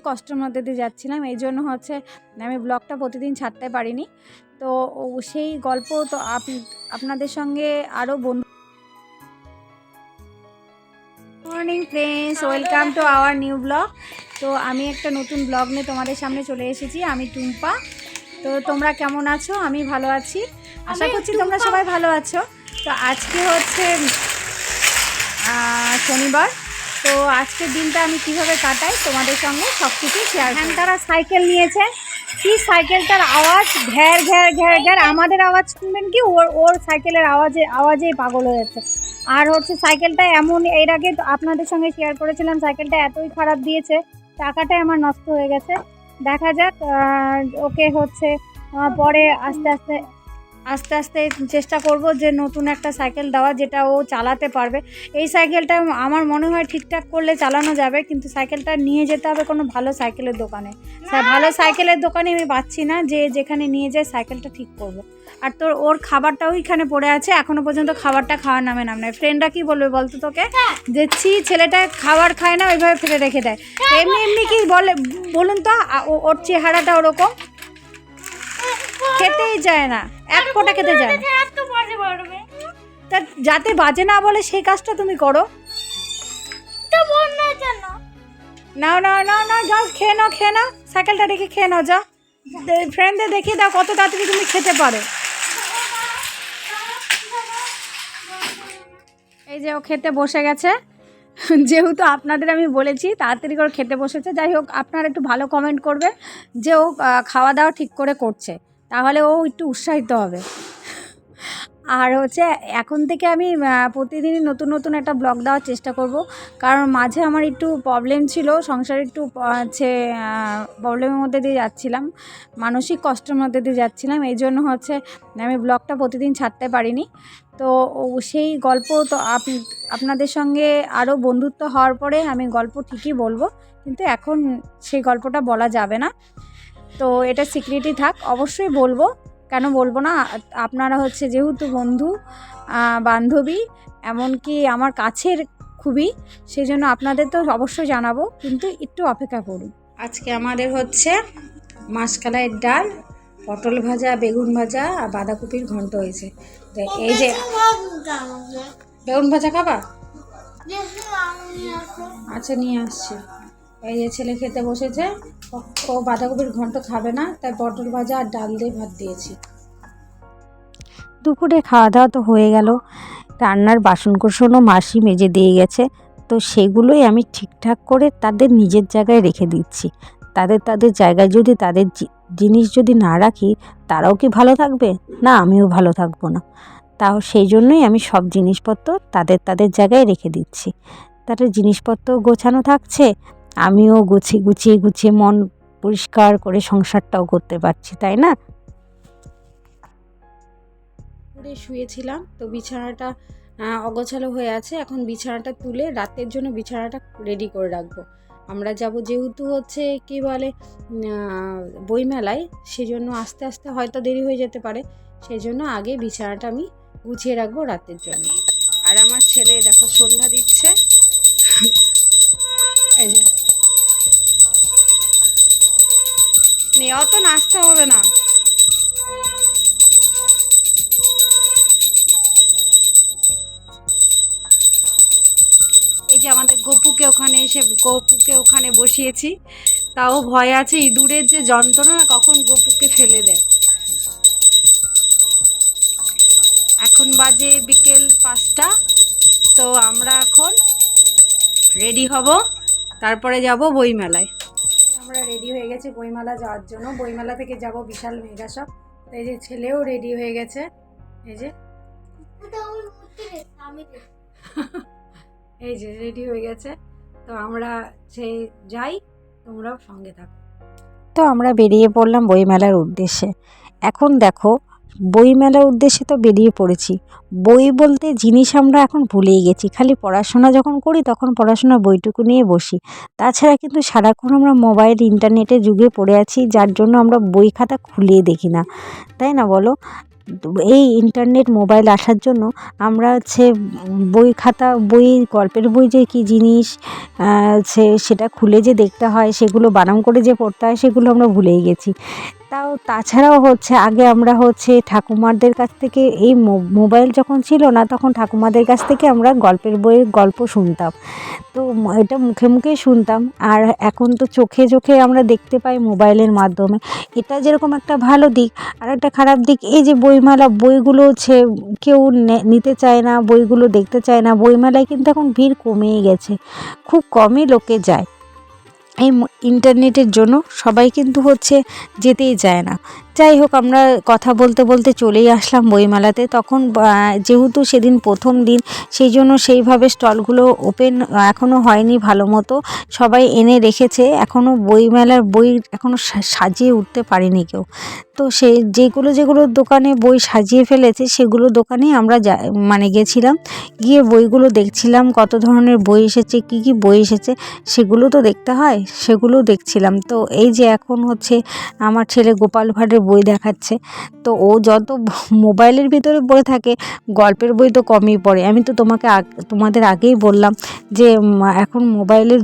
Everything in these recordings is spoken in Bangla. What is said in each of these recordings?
কষ্টের মধ্যে দিয়ে যাচ্ছিলাম, এই জন্য হচ্ছে আমি ব্লগটা প্রতিদিন ছাড়তে পারিনি। তো সেই গল্প তো আপনাদের সঙ্গে আরও বন্ধু। Morning friends, welcome to our new blog. তো আমি একটা নতুন ব্লগ নিয়ে তোমাদের সামনে চলে এসেছি। আমি টুম্পা। তো তোমরা কেমন আছো? আমি ভালো আছি, আশা করছি তোমরা সবাই ভালো আছো। তো আজকে হচ্ছে শনিবার। তো আজকের দিনটা আমি কিভাবে কাটাই তোমাদের সঙ্গে সব কিছু শেয়ার করি। তারা সাইকেল নিয়েছে, কি সাইকেলটার আওয়াজ, ঘ্যার ঘ্যার ঘ্যার ঘ্যার। আমাদের আওয়াজ শুনবেন কি, ওর সাইকেলের আওয়াজেই পাগল হয়ে যাচ্ছে। আর হচ্ছে সাইকেলটা এমন, এর আগে আপনাদের সঙ্গে শেয়ার করেছিলাম, সাইকেলটা এতই খারাপ দিয়েছে, টাকাটাই আমার নষ্ট হয়ে গেছে। দেখা যাক, ওকে হচ্ছে পরে আস্তে আস্তে চেষ্টা করব যে নতুন একটা সাইকেল দেওয়া, যেটা ও চালাতে পারবে। এই সাইকেলটা আমার মনে হয় ঠিকঠাক করলে চালানো যাবে, কিন্তু সাইকেলটা নিয়ে যেতে হবে কোনো ভালো সাইকেলের দোকানে। ভালো সাইকেলের দোকানে আমি পাচ্ছি না, যে যেখানে নিয়ে যায় সাইকেলটা ঠিক করব। আর তোর ওর খাবারটাও এখানে পড়ে আছে, এখনো পর্যন্ত খাবারটা খাওয়ার নামে নাম নেয়। ফ্রেন্ডরা কি বলবে বলতো তোকে, যে ছেলেটা খাবার খায় না, ওইভাবে ফেলে রেখে দেয়। এমনি এমনি কি বলে বলুন তো, ওর চেহারাটা ওরকম, খেতেই যায় না, এক ফোঁটা খেতে যায় না। তা যাতে বাজে না বলে সেই কাজটা তুমি করো। নাও নাও নাও নাও, যাও খেয়ে নাও, সাইকেলটা রেখে খেয়ে নাও, যাও ফ্রেন্ডদের দেখিয়ে দাও কত তাড়াতাড়ি তুমি খেতে পারো। এই যে ও খেতে বসে গেছে, যেহেতু আপনাদের আমি বলেছি তাড়াতাড়ি করে খেতে বসেছে। যাই হোক, আপনারা একটু ভালো কমেন্ট করবে যে ও খাওয়া দাওয়া ঠিক করে করছে, তাহলে ও একটু উৎসাহিত হবে। আর হচ্ছে এখন থেকে আমি প্রতিদিনই নতুন নতুন একটা ব্লগ দেওয়ার চেষ্টা করব, কারণ মাঝে আমার একটু প্রবলেম ছিল, সংসারে একটু হচ্ছে প্রবলেমের মধ্যে দিয়ে যাচ্ছিলাম, মানসিক কষ্টের মধ্যে দিয়ে যাচ্ছিলাম, এই জন্য হচ্ছে আমি ব্লগটা প্রতিদিন ছাড়তে পারিনি। তো সেই গল্প তো আপনাদের সঙ্গে আরও বন্ধুত্ব হওয়ার পরে আমি গল্প ঠিকই বলবো, কিন্তু এখন সেই গল্পটা বলা যাবে না। তো এটা সিক্রেটই থাক, অবশ্যই বলবো, কেন বলবো না। আপনারা হচ্ছে যেহেতু বন্ধু বান্ধবী, এমনকি আমার কাছের খুবই, সেই জন্য আপনাদের তো অবশ্যই জানাবো, কিন্তু একটু অপেক্ষা করুন। আজকে আমাদের হচ্ছে মাসকলাইয়ের ডাল, পটল ভাজা, বেগুন ভাজা আর বাঁধাকপির ঘন্ট হয়েছে। এই যে বেগুন ভাজা খাবা? আচ্ছা নিয়ে আসছি। এই যে ছেলে খেতে বসেছে, ও বাঁধাকপির ঘন্ট খাবে না, তাই পটল ভাজা আর ডাল দিয়ে ভাত দিয়েছি। দুপুরে খাওয়া দাওয়া তো হয়ে গেল, রান্নার বাসনকোসনও মাসি মেজে দিয়ে গেছে। তো সেগুলোই আমি ঠিকঠাক করে তাদের নিজের জায়গায় রেখে দিচ্ছি। তাদের জায়গায় যদি তাদের জিনিস যদি না রাখি, তারাও কি ভালো থাকবে না, আমিও ভালো থাকবো না। তাও সেই জন্যই আমি সব জিনিসপত্র তাদের জায়গায় রেখে দিচ্ছি। তাদের জিনিসপত্র গোছানো থাকছে, আমিও গুছিয়ে মন পরিষ্কার করে সংসারটাও করতে পারছি, তাই না? শুয়েছিলাম, তো বিছানাটা অগোছালো হয়ে আছে, এখন বিছানাটা তুলে রাতের জন্য বিছানাটা রেডি করে রাখবো। আমরা যাব যেহেতু হচ্ছে কি বলে বইমেলায়, সেজন্য আস্তে আস্তে হয়তো দেরি হয়ে যেতে পারে, সেই জন্য আগে বিছানাটা আমি গুছিয়ে রাখবো রাতের জন্য। আর আমার ছেলে দেখো সন্ধ্যা দিচ্ছে, এই যে অত নাচতে হবে না। এই যে আমাদের গপুকে ওখানে বসিয়েছি, তাও ভয় আছে, ইঁদুরের যে যন্ত্রণা, কখন গপুকে ফেলে দেয়। এখন বাজে বিকেল 5টা। তো আমরা এখন রেডি হব, তারপরে যাব বইমেলায়। আমরা রেডি হয়ে গেছি বইমেলা যাওয়ার জন্য, বইমেলা থেকে যাব বিশাল মেগা শপ। এই যে ছেলেও রেডি হয়ে গেছে, এই যে এই যে রেডি হয়ে গেছে। তো আমরা যাই, তোমরাও সঙ্গে থাকো। তো আমরা বেরিয়ে পড়লাম বইমেলার উদ্দেশ্যে। এখন দেখো, বইমেলার উদ্দেশ্যে তো বেরিয়ে পড়েছি, বই বলতে জিনিস আমরা এখন ভুলেই গেছি। খালি পড়াশোনা যখন করি তখন পড়াশোনার বইটুকু নিয়ে বসি, তাছাড়া কিন্তু সারাক্ষণ আমরা মোবাইল ইন্টারনেটের যুগে পড়ে আছি, যার জন্য আমরা বই খাতা খুলিয়ে দেখি না, তাই না বলো? এই ইন্টারনেট মোবাইল আসার জন্য আমরা হচ্ছে বই খাতা বই গল্পের বই যে কী জিনিস সেটা খুলে যে দেখতে হয়, সেগুলো বানান করে যে পড়তে হয়, সেগুলো আমরা ভুলেই গেছি। তাছাড়াও হচ্ছে আগে আমরা হচ্ছে ঠাকুমাদের কাছ থেকে এই মোবাইল যখন ছিল না, তখন ঠাকুমাদের কাছ থেকে আমরা গল্পের বইয়ের গল্প শুনতাম। তো এটা মুখে মুখেই শুনতাম, আর এখন তো চোখে চোখে আমরা দেখতে পাই মোবাইলের মাধ্যমে। এটা যেরকম একটা ভালো দিক, আর একটা খারাপ দিক এই যে বইমেলা, বইগুলো হচ্ছে কেউ নিতে চায় না, বইগুলো দেখতে চায় না। বইমেলায় কিন্তু এখন ভিড় কমেই গেছে, খুব কমই লোকে যায়। এই ইন্টারনেটের জন্য সবাই কিন্তু হচ্ছে যেতেই চায় না। যাই হোক, আমরা কথা বলতে বলতে চলেই আসলাম বইমেলাতে। তখন যেহেতু সেদিন প্রথম দিন, সেই জন্য সেইভাবে স্টলগুলো ওপেন এখনও হয়নি ভালো মতো, সবাই এনে রেখেছে। এখনও বইমেলার বই এখনও সাজিয়ে উঠতে পারেনি কেউ। তো যেগুলো দোকানে বই সাজিয়ে ফেলেছে, সেগুলো দোকানেই আমরা মানে গেছিলাম, গিয়ে বইগুলো দেখছিলাম, কত ধরনের বই এসেছে, কি কি বই এসেছে সেগুলো তো দেখতে হয়, সেগুলো দেখছিলাম। তো এই যে এখন হচ্ছে আমার ছেলে গোপাল ভাঁড়ের বই দেখাচ্ছে। তো ও যত মোবাইলের ভিতরে বই থাকে, গল্পের বই তো কমই পড়ে। আমি তো তোমাদের আগেই বললাম যে এখন মোবাইলের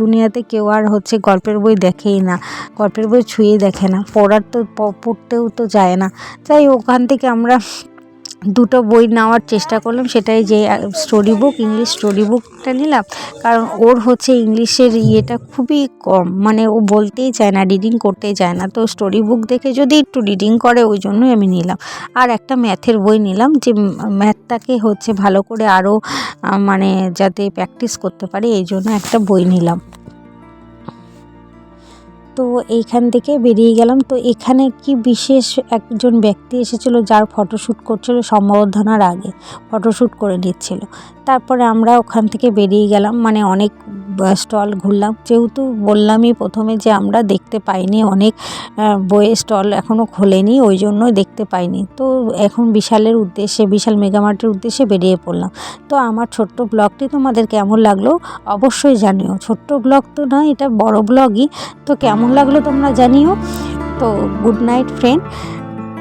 দুনিয়াতে কেউ আর হচ্ছে গল্পের বই দেখেই না, গল্পের বই ছুঁয়ে দেখে না, পড়তেও তো যায় না। তাই ওখান থেকে আমরা দুটো বই নেওয়ার চেষ্টা করলাম, সেটাই যে স্টোরি বুক, ইংলিশ স্টোরি বুকটা নিলাম। কারণ ওর হচ্ছে ইংলিশের ইয়েটা খুবই কম, মানে ও বলতেই চায় না, রিডিং করতেই চায় না। তো স্টোরি বুক দেখে যদি একটু রিডিং করে, ওই জন্যই আমি নিলাম। আর একটা ম্যাথের বই নিলাম, যে ম্যাথটাকে হচ্ছে ভালো করে আরও মানে যাতে প্র্যাকটিস করতে পারে, এই জন্য একটা বই নিলাম। তো এইখান থেকে বেরিয়ে গেলাম। তো এখানে কি বিশেষ একজন ব্যক্তি এসেছিল, যার ফটোশ্যুট করছিল সম্বর্ধনার আগে, ফটোশ্যুট করে নিচ্ছিল। তারপরে আমরা ওখান থেকে বেরিয়ে গেলাম, মানে অনেক স্টল ঘুরলাম। যেহেতু বললামই প্রথমে যে আমরা দেখতে পাইনি, অনেক বইয়ের স্টল এখনও খোলেনি, ওই জন্যই দেখতে পাইনি। তো এখন বিশাল মেগামার্টের উদ্দেশ্যে বেরিয়ে পড়লাম। তো আমার ছোট্ট ব্লগটি তোমাদের কেমন লাগলো অবশ্যই জানিও। ছোট্ট ব্লগ তো না, এটা বড় ব্লগই। তো কেমন লাগলো তোমরা জানিও। তো গুড নাইট ফ্রেন্ড,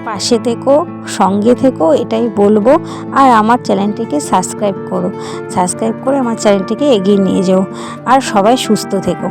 পাশে থেকো, সঙ্গে থেকো, এটাই বলবো। আর আমার চ্যানেলটিকে সাবস্ক্রাইব করে আমার চ্যানেলটিকে এগিয়ে নিয়ে যাও। আর সবাই সুস্থ থেকো।